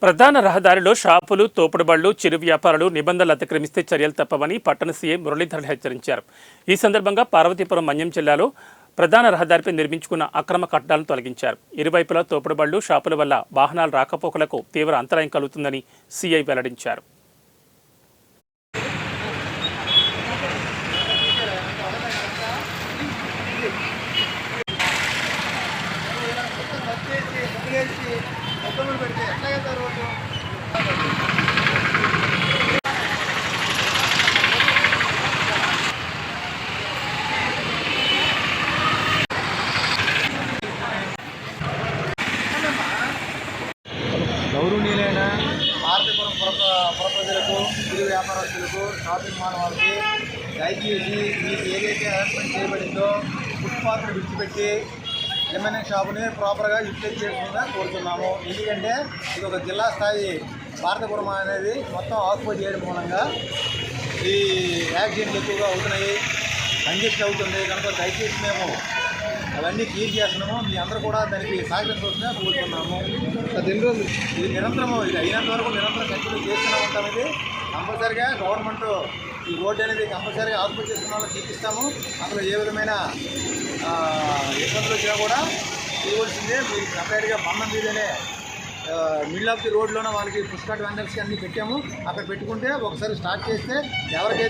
ప్రధాన రహదారిలో షాపులు, తోపుడు బళ్లు, చిరు వ్యాపారులు నిబంధనలు అతిక్రమిస్తే చర్యలు తప్పవని పట్టణ సీఎం మురళీధర్ హెచ్చరించారు. ఈ సందర్భంగా పార్వతీపురం మన్యం జిల్లాలో ప్రధాన రహదారిపై నిర్మించుకున్న అక్రమ కట్టడాలను తొలగించారు. ఇరువైపులా తోపుడు బళ్లు, షాపుల వల్ల వాహనాల రాకపోకలకు తీవ్ర అంతరాయం కలుగుతుందని సీఐ వెల్లడించారు. గౌరవనీయులైన పార్వతీపురం పుర ప్రజలకు, చిరు వ్యాపారస్తులకు, షాపింగ్ మాల్ వాళ్ళకి దయచేసి మీకు ఏదైతే అరేంజ్మెంట్ చేయబడిందో ఫుట్పాత్ను విడిచిపెట్టి ఏమైనా షాపుని ప్రాపర్గా యూటిలైజ్ చేసుకుందా కోరుతున్నాము. ఎందుకంటే ఇది ఒక జిల్లా స్థాయి పార్వతీపురం అనేది మొత్తం ఆక్యుపై చేయడం మూలంగా ఈ యాక్సిడెంట్లు ఎక్కువగా అవుతున్నాయి, కంజెస్ట్ అవుతుంది. కనుక దయచేసి మేము అవన్నీ క్లియర్ చేస్తున్నాము. మీ అందరూ కూడా దానికి సహకరించవలసిందిగా కోరుతున్నాము. ఇది నిరంతరము, ఇది అయినంత వరకు నిరంతరం కంటిన్యూ చేస్తూనే ఉంటాం. ఇది కంపల్సరీగా గవర్నమెంట్ ఈ రోడ్డు అనేది కంపల్సరీగా ఆక్యుపై చేసుకున్న వాళ్ళకి తీపిస్తాము. అందులో ఏ విధమైన ఇబ్బందులు వచ్చినా కూడా చేయవలసిందే. మీరు సపరేట్గా మన్నం మీదనే మిడిల్ ఆఫ్ ది రోడ్లోనే వాళ్ళకి పుష్కట్ వెండర్స్కి అన్నీ పెట్టాము. అక్కడ పెట్టుకుంటే ఒకసారి స్టార్ట్ చేస్తే ఎవరికైతే